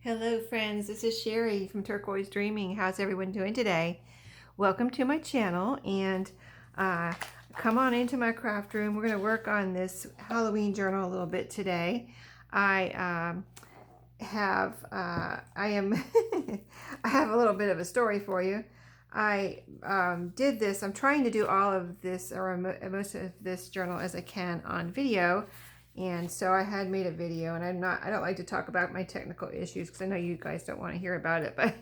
Hello friends, this is Sherry from Turquoise Dreaming. How's everyone doing today? Welcome to my channel and come on into my craft room. We're going to work on this Halloween journal a little bit today. I am I have a little bit of a story for you. I did this. I'm trying to do all of this or most of this journal as I can on video. And so I had made a video, and I don't like to talk about my technical issues because I know you guys don't want to hear about it, but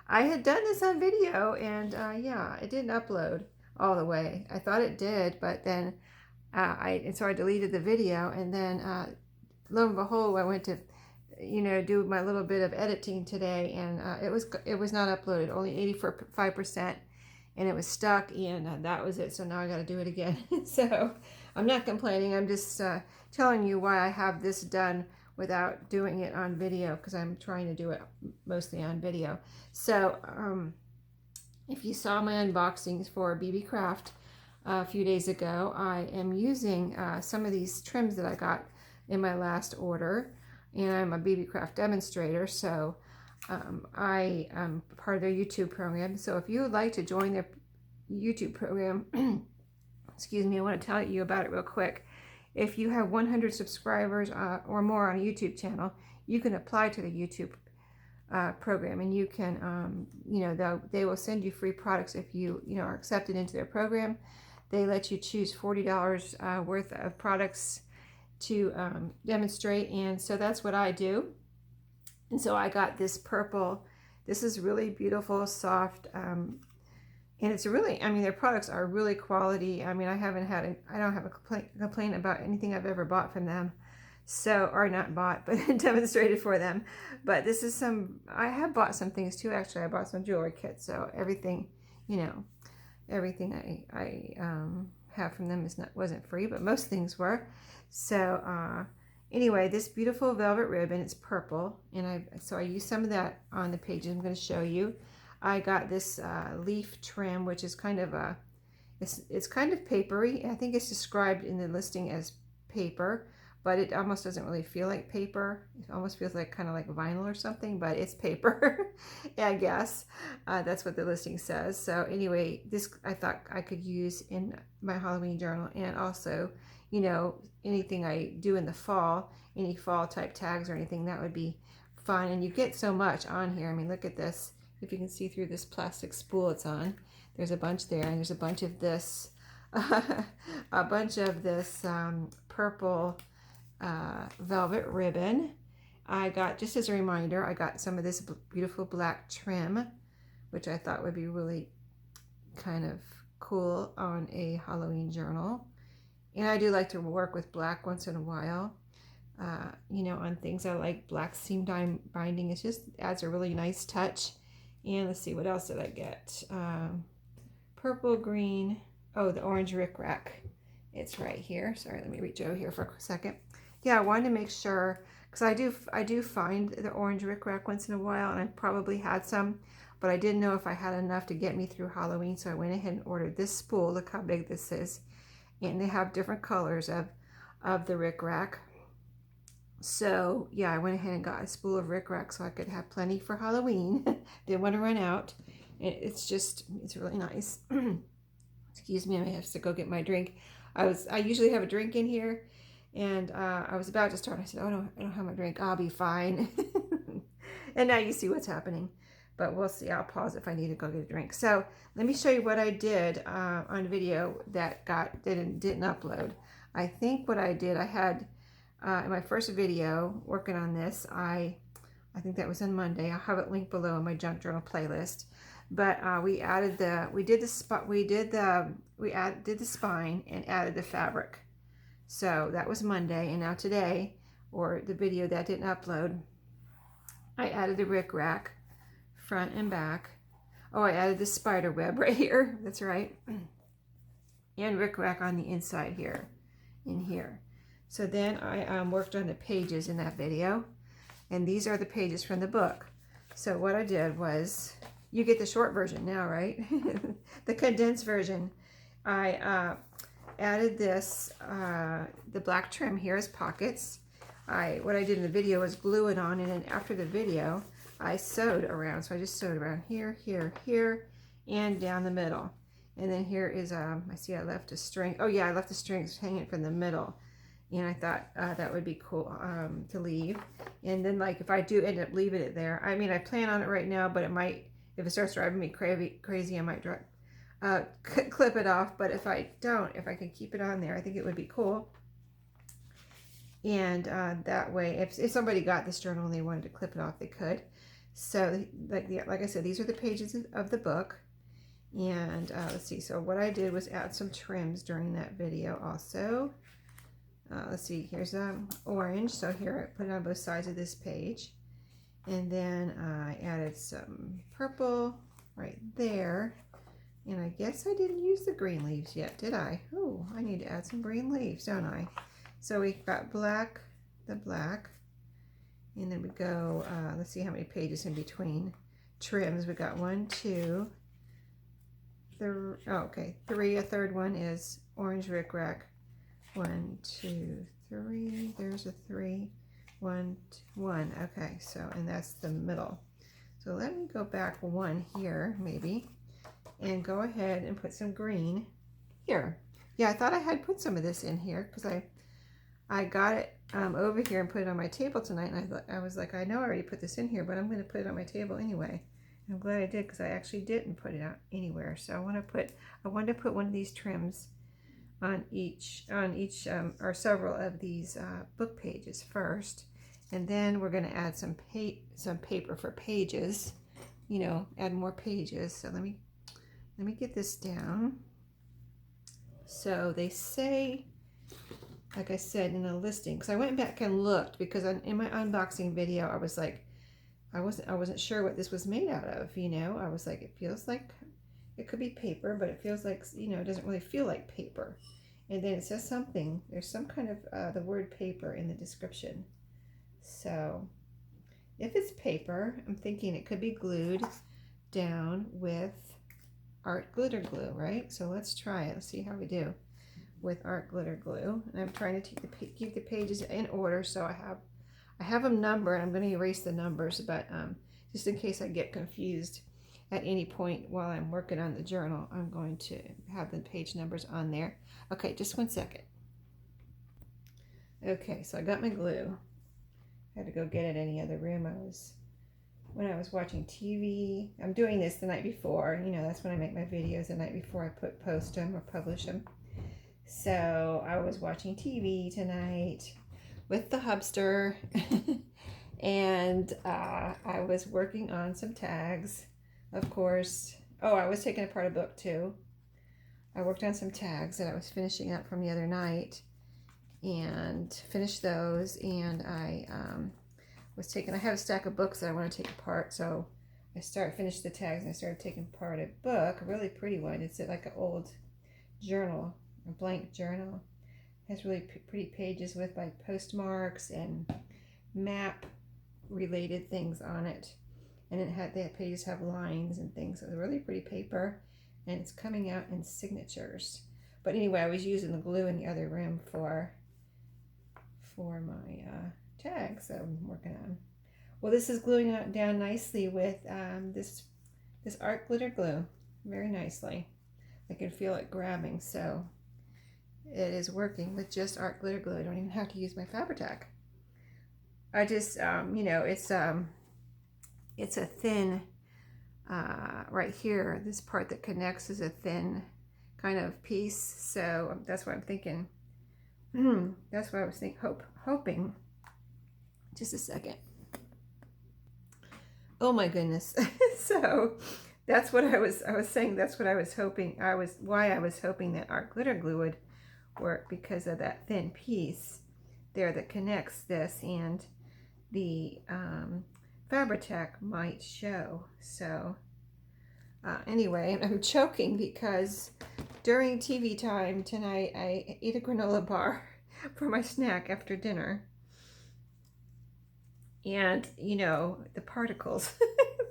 I had done this on video, and yeah, it didn't upload all the way. I thought it did, but then so I deleted the video, and then lo and behold, I went to do my little bit of editing today, and it was not uploaded, only 85%, and it was stuck, and that was it. So now I got to do it again. So I'm not complaining. I'm just telling you why I have this done without doing it on video, because I'm trying to do it mostly on video. So if you saw my unboxings for Beebeecraft a few days ago, I am using some of these trims that I got in my last order, and I'm a Beebeecraft demonstrator, so I am part of their YouTube program. So if you would like to join their YouTube program, excuse me, I want to tell you about it real quick. If you have 100 subscribers or more on a YouTube channel, you can apply to the YouTube program, and you can, they will send you free products if you, are accepted into their program. They let you choose $40 worth of products to demonstrate, and so that's what I do. And so I got this purple. This is really beautiful, soft, and it's really, their products are really quality. I don't have a complaint about anything I've ever bought from them. So, or not bought, but demonstrated for them. But this is I have bought some things too, actually. I bought some jewelry kits. So everything, everything I have from them wasn't free, but most things were. So, anyway, this beautiful velvet ribbon, it's purple. And I used some of that on the pages I'm going to show you. I got this leaf trim, which is kind of it's kind of papery. I think it's described in the listing as paper, but it almost doesn't really feel like paper. It almost feels like kind of like vinyl or something, but it's paper. I guess that's what the listing says. So anyway, this I thought I could use in my Halloween journal, and also, anything I do in the fall, any fall type tags or anything, that would be fun. And you get so much on here. Look at this. If you can see through this plastic spool it's on, there's a bunch there, and there's a bunch of this, purple velvet ribbon. I got, just as a reminder, I got some of this beautiful black trim, which I thought would be really kind of cool on a Halloween journal. And I do like to work with black once in a while, on things. I like black seam binding. It just adds a really nice touch. And let's see, what else did I get? Purple, green. Oh, the orange rickrack. It's right here. Sorry, let me reach over here for a second. Yeah, I wanted to make sure, because I do find the orange rickrack once in a while, and I probably had some, but I didn't know if I had enough to get me through Halloween, so I went ahead and ordered this spool. Look how big this is. And they have different colors of the rickrack. So yeah, I went ahead and got a spool of rickrack so I could have plenty for Halloween. Didn't want to run out. It's really nice. Excuse me, I have to go get my drink. I usually have a drink in here, and I was about to start. I said, oh no, I don't have my drink. I'll be fine. And now you see what's happening. But we'll see. I'll pause if I need to go get a drink. So let me show you what I did on video that didn't upload. I think what I did, I had in my first video working on this, I think that was on Monday. I'll have it linked below in my junk journal playlist. But we did the spine and added the fabric. So that was Monday, and now today, or the video that didn't upload, I added the rickrack front and back. Oh, I added the spider web right here. That's right. And rickrack on the inside here, in here. So then I worked on the pages in that video, and these are the pages from the book. So what I did was, you get the short version now, right? The condensed version. I added this, the black trim here as pockets. what I did in the video was glue it on, and then after the video, I sewed around. So I just sewed around here, here, here, and down the middle. And then here is, I see I left a string. Oh yeah, I left the strings hanging from the middle. And I thought that would be cool to leave. And then like if I do end up leaving it there, I mean I plan on it right now, but it might, if it starts driving me crazy, I might clip it off. But if I don't, if I can keep it on there, I think it would be cool. And that way, if somebody got this journal and they wanted to clip it off, they could. So like I said, these are the pages of the book. And let's see, so what I did was add some trims during that video also. Let's see, here's orange, so here I put it on both sides of this page. And then I added some purple right there. And I guess I didn't use the green leaves yet, did I? Oh, I need to add some green leaves, don't I? So we've got black, the black, and then we go, let's see how many pages in between trims. We got 1, 2, 3, oh, okay, 3, a third one is orange rickrack. 1, 2, 3, there's a 3, 1, 1, okay, so, and that's the middle. So let me go back 1 here, maybe, and go ahead and put some green here. Yeah, I thought I had put some of this in here, because I got it over here and put it on my table tonight, and I was like, I know I already put this in here, but I'm going to put it on my table anyway. And I'm glad I did, because I actually didn't put it out anywhere. So I wanted to put one of these trims on each or several of these book pages first, and then we're going to add some paper for pages, you know, add more pages. So let me get this down. So they say, like I said in the listing, because I went back and looked, because in my unboxing video I was like, I wasn't sure what this was made out of, you know. I was like, it feels like it could be paper, but it feels like, you know, it doesn't really feel like paper. And then it says something, there's some kind of the word paper in the description. So if it's paper, I'm thinking it could be glued down with art glitter glue, right? So let's try it. Let's see how we do with art glitter glue. And I'm trying to keep the pages in order, so I have them numbered. I'm going to erase the numbers, but just in case I get confused at any point while I'm working on the journal, I'm going to have the page numbers on there. Okay, just 1 second. Okay, so I got my glue. I had to go get it in the other room. When I was watching TV. I'm doing this the night before. You know, that's when I make my videos, the night before I post them or publish them. So I was watching TV tonight with the hubster, and I was working on some tags, of course. Oh, I was taking apart a book too. I worked on some tags that I was finishing up from the other night, and finished those. And I have a stack of books that I want to take apart, so I finished the tags, and I started taking apart a book, a really pretty one. It's like an old journal, a blank journal. It has really pretty pages with like postmarks and map related things on it, and the pages have lines and things. So it's a really pretty paper, and it's coming out in signatures. But anyway, I was using the glue in the other room for my tags that I'm working on. Well, this is gluing down nicely with this art glitter glue, very nicely. I can feel it grabbing, so it is working with just art glitter glue. I don't even have to use my Fabri-Tac. I just, you know, it's a thin, right here, this part that connects is a thin kind of piece, so that's what I'm thinking. That's what I was hoping. Just a second. Oh my goodness. So that's what I was saying. That's what I was hoping. Why I was hoping that art glitter glue would work, because of that thin piece there that connects this, and the Fabri-Tac might show. So anyway, I'm choking because during TV time tonight I ate a granola bar for my snack after dinner, and you know, the particles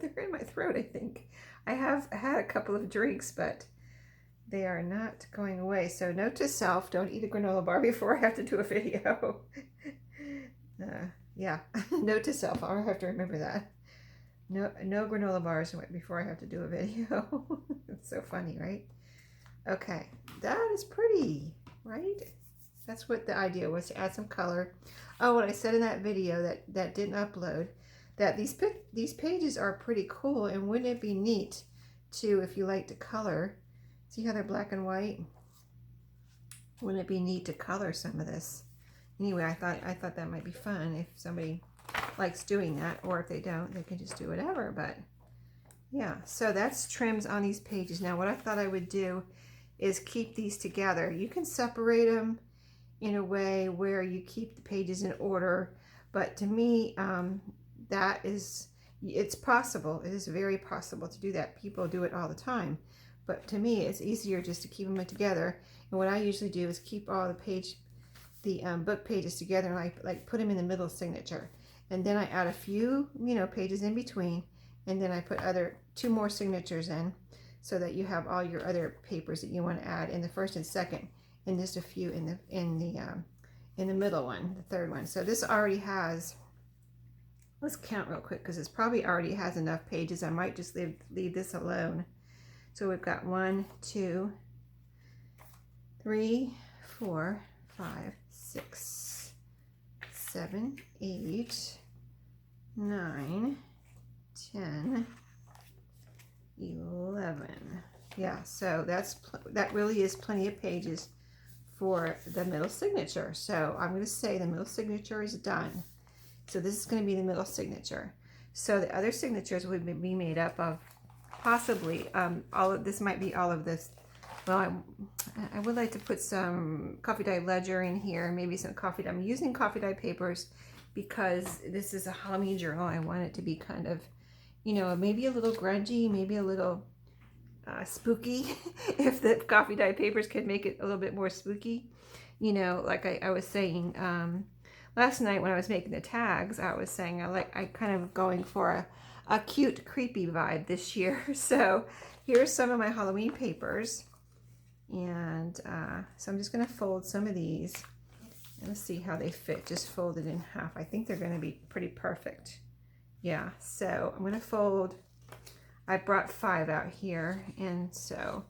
they're in my throat. I think I have had a couple of drinks, but they are not going away. So note to self, don't eat a granola bar before I have to do a video. Yeah, note to self. I'll have to remember that. No granola bars before I have to do a video. It's so funny, right? Okay, that is pretty, right? That's what the idea was, to add some color. Oh, what I said in that video that didn't upload, that these pages are pretty cool, and wouldn't it be neat to, if you like to color, see how they're black and white? Wouldn't it be neat to color some of this? Anyway, I thought that might be fun if somebody likes doing that, or if they don't, they can just do whatever. But yeah, so that's trims on these pages. Now, what I thought I would do is keep these together. You can separate them in a way where you keep the pages in order, but to me, it's possible. It is very possible to do that. People do it all the time, but to me, it's easier just to keep them together. And what I usually do is keep all the book pages together, and I like put them in the middle signature, and then I add a few, pages in between, and then I put two more signatures in, so that you have all your other papers that you want to add in the first and second, and just a few in the middle one, the third one. So this already has, let's count real quick, because it's probably already has enough pages. I might just leave this alone. So we've got 1, 2, 3, 4, 5, 6, 7, 8, 9, 10, 11. Yeah, so that really is plenty of pages for the middle signature. So I'm going to say the middle signature is done. So this is going to be the middle signature. So the other signatures would be made up of possibly all of this. Might be all of this. Well, I would like to put some coffee dye ledger in here, maybe some coffee dye. I'm using coffee dye papers because this is a Halloween journal. I want it to be kind of, maybe a little grungy, maybe a little spooky. If the coffee dye papers could make it a little bit more spooky, like I was saying last night when I was making the tags, I was saying I kind of going for a cute, creepy vibe this year. So here's some of my Halloween papers. And so I'm just going to fold some of these, and let's see how they fit, just folded in half. I think they're going to be pretty perfect. Yeah, so I'm going to fold. I brought 5 out here, and so,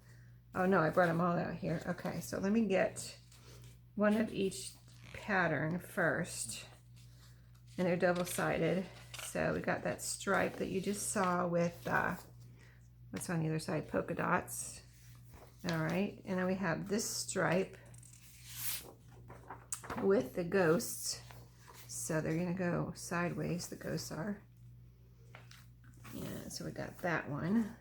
oh no, I brought them all out here. Okay, so let me get one of each pattern first, and they're double-sided. So we got that stripe that you just saw with, what's on the other side, polka dots. All right, and then we have this stripe with the ghosts. So they're gonna go sideways, the ghosts are. Yeah, so we got that one.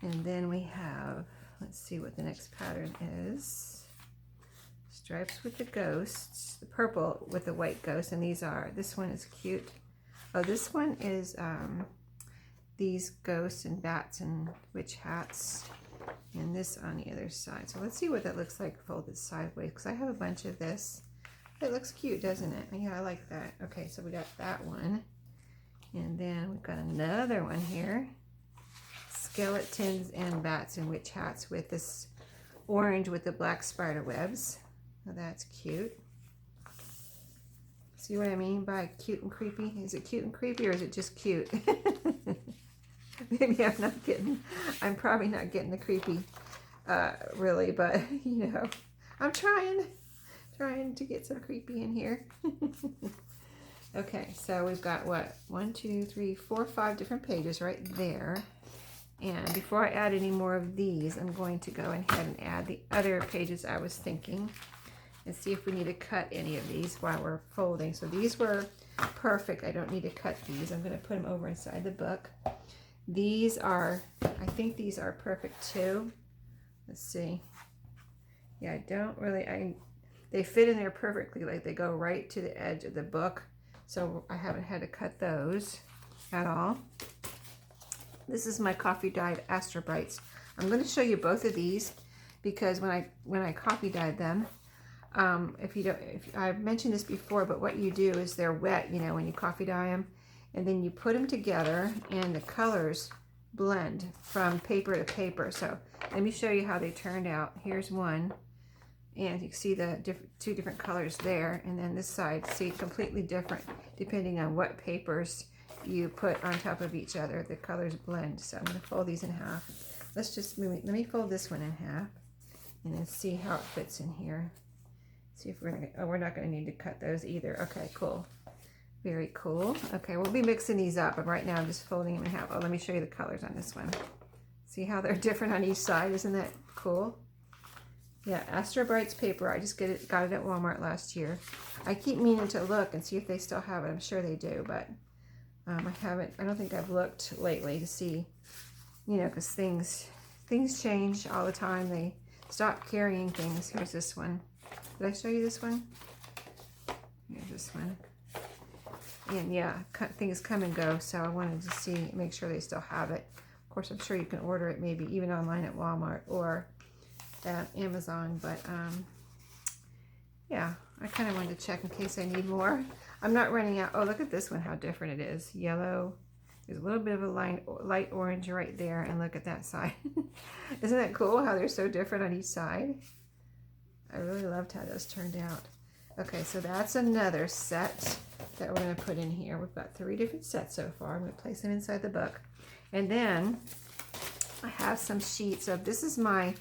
And then we have, let's see what the next pattern is. Stripes with the ghosts, the purple with the white ghosts, and this one is cute. Oh, this one is these ghosts and bats and witch hats. And this on the other side. So let's see what that looks like folded sideways, because I have a bunch of this. It looks cute, doesn't it? Yeah, I like that. Okay, so we got that one. And then we've got another one here. Skeletons and bats and witch hats with this orange with the black spider webs. Now that's cute. See what I mean by cute and creepy? Is it cute and creepy, or is it just cute? Maybe I'm probably not getting the creepy, really, but, I'm trying to get some creepy in here. Okay, so we've got, 1, 2, 3, 4, 5 different pages right there. And before I add any more of these, I'm going to go ahead and add the other pages I was thinking, and see if we need to cut any of these while we're folding. So these were perfect. I don't need to cut these. I'm going to put them over inside the book. These are, I think these are perfect too. Let's see. Yeah, they fit in there perfectly. Like, they go right to the edge of the book. So I haven't had to cut those at all. This is my coffee dyed Astrobrites. I'm going to show you both of these, because when I coffee dyed them, if I've mentioned this before, but what you do is they're wet, when you coffee dye them. And then you put them together, and the colors blend from paper to paper. So let me show you how they turned out. Here's one. And you can see the two different colors there. And then this side, see, completely different depending on what papers you put on top of each other. The colors blend. So I'm going to fold these in half. Let's just let me fold this one in half and then see how it fits in here. See if we're going to, oh, we're not going to need to cut those either. Okay, cool. Very cool. Okay, we'll be mixing these up, but right now I'm just folding them in half. Oh, let me show you the colors on this one. See how they're different on each side? Isn't that cool? Yeah, Astro Brights paper. I just got it at Walmart last year. I keep meaning to look and see if they still have it. I'm sure they do, but I haven't. I don't think I've looked lately to see, you know, because things change all the time. They stop carrying things. Here's this one. Did I show you this one? Here's this one. And yeah, things come and go, so I wanted to see, make sure they still have it. Of course, I'm sure you can order it maybe even online at Walmart or at Amazon, but yeah, I kind of wanted to check in case I need more. I'm not running out. Oh, look at this one, how different it is. Yellow. There's a little bit of a light orange right there, and look at that side. Isn't that cool how they're so different on each side? I really loved how those turned out. Okay, so that's another set that we're going to put in here. We've got 3 different sets so far. I'm going to place them inside the book. And then I have some sheets of, this is my,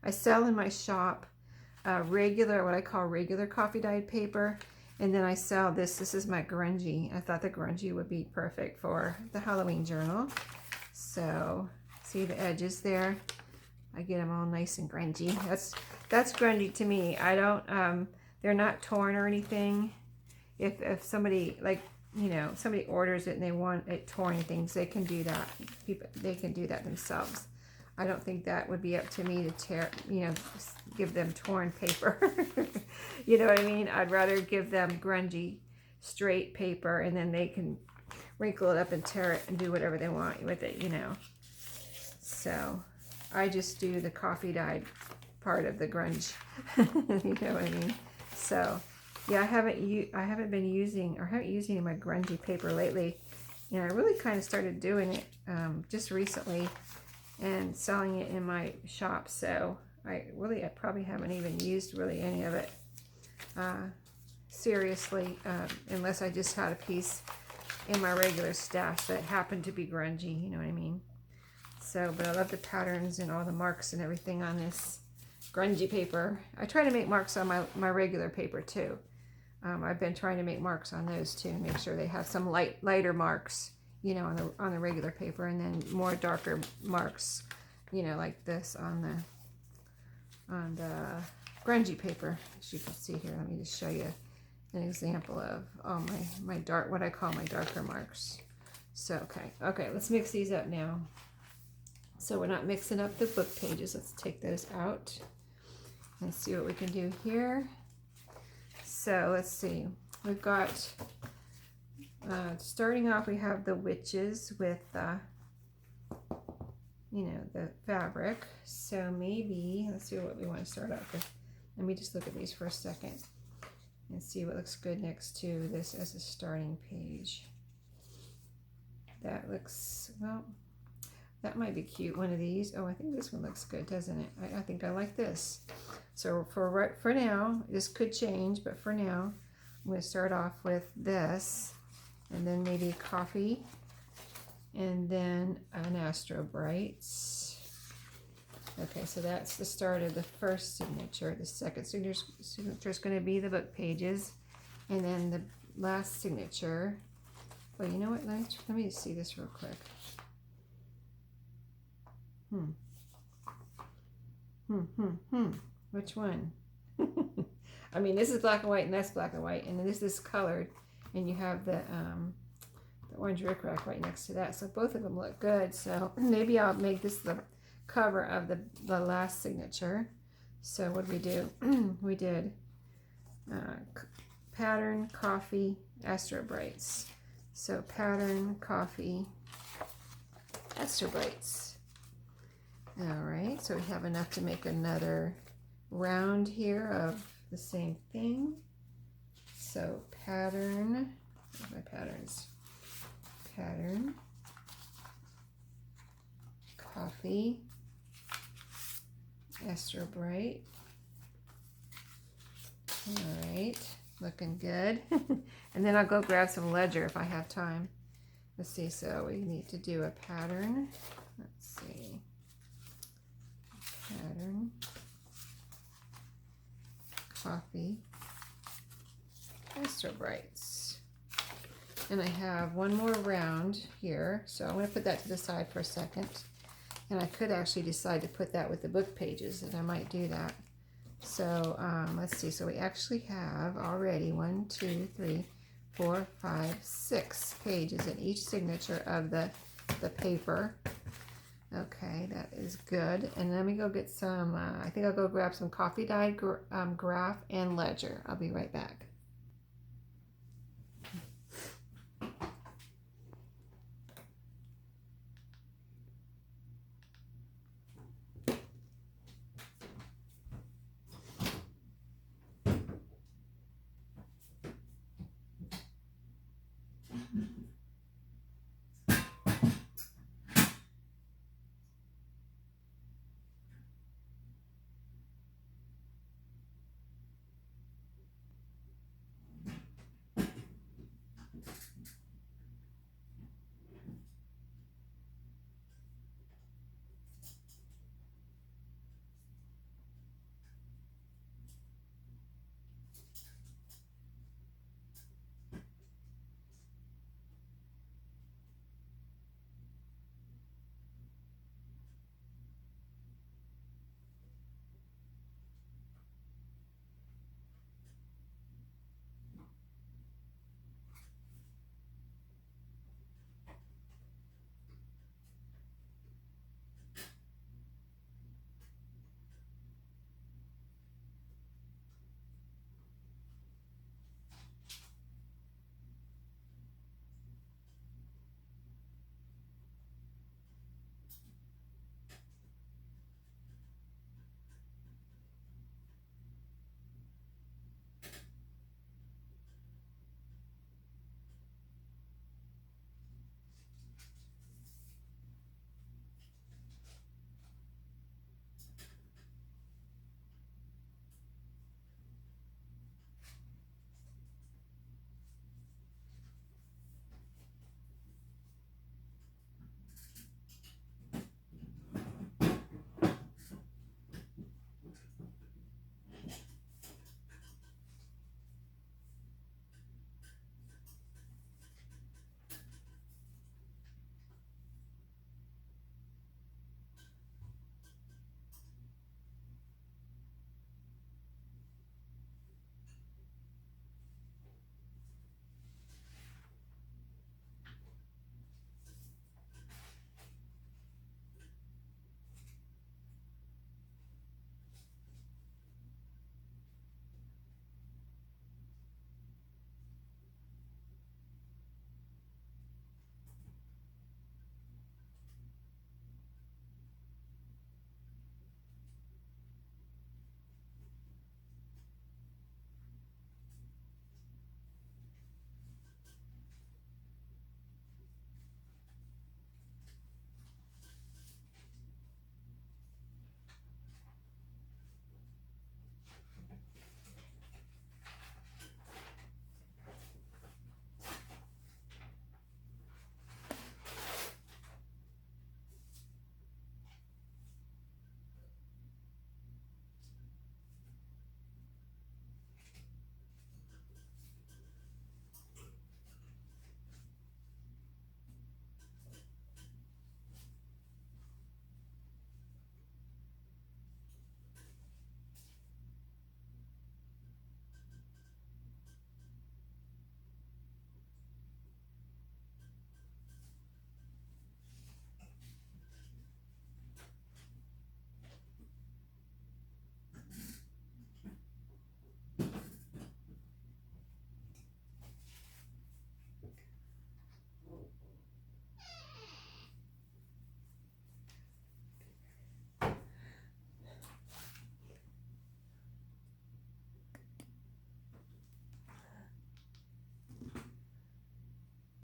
I sell in my shop regular, what I call regular coffee dyed paper. And then I sell this is my grungy. I thought the grungy would be perfect for the Halloween journal. So see the edges there? I get them all nice and grungy. That's grungy to me. I don't, they're not torn or anything. If somebody, like, you know, somebody orders it and they want it torn and things, they can do that. They can do that themselves. I don't think that would be up to me to tear, you know, give them torn paper. You know what I mean? I'd rather give them grungy, straight paper, and then they can wrinkle it up and tear it and do whatever they want with it, you know. So I just do the coffee dyed part of the grunge. You know what I mean? So yeah, I haven't been using, or haven't used any of my grungy paper lately, and I really kind of started doing it just recently and selling it in my shop. So I probably haven't even used really any of it seriously, unless I just had a piece in my regular stash that happened to be grungy, you know what I mean? So, but I love the patterns and all the marks and everything on this grungy paper. I try to make marks on my regular paper too. I've been trying to make marks on those too, make sure they have some lighter marks, you know, on the regular paper, and then more darker marks, you know, like this on the grungy paper. As you can see here, let me just show you an example of all my dark, what I call my darker marks. So okay, let's mix these up now. So we're not mixing up the book pages. Let's take those out and see what we can do here. So let's see, we've got, starting off, we have the witches with, you know, the fabric. So maybe, let's see what we want to start off with. Let me just look at these for a second and see what looks good next to this as a starting page. That looks, well, that might be cute, one of these. Oh, I think this one looks good, doesn't it? I think I like this. So for now, this could change, but for now, I'm going to start off with this, and then maybe coffee, and then an Astro Brights. Okay, so that's the start of the first signature. The second signature is going to be the book pages, and then the last signature. Well, you know what? Let me just see this real quick. Which one? I mean, this is black and white, and that's black and white, and then this is colored, and you have the orange rickrack right next to that. So both of them look good. So maybe I'll make this the cover of the last signature. So what did we do? We did pattern, coffee, Astro Brights. So pattern, coffee, Astro Brights. All right, so we have enough to make another round here of the same thing. So pattern, where's my patterns? Pattern, coffee, Astro Bright, All right, looking good. And then I'll go grab some ledger if I have time. Let's see, so we need to do a pattern. Let's see. Pattern. Coffee. Extra brights. And I have one more round here, so I'm going to put that to the side for a second. And I could actually decide to put that with the book pages, and I might do that. So let's see, so we actually have already 1, 2, 3, 4, 5, 6 pages in each signature of the paper. Okay, that is good. And let me go get some, I think I'll go grab some coffee dyed graph and ledger. I'll be right back.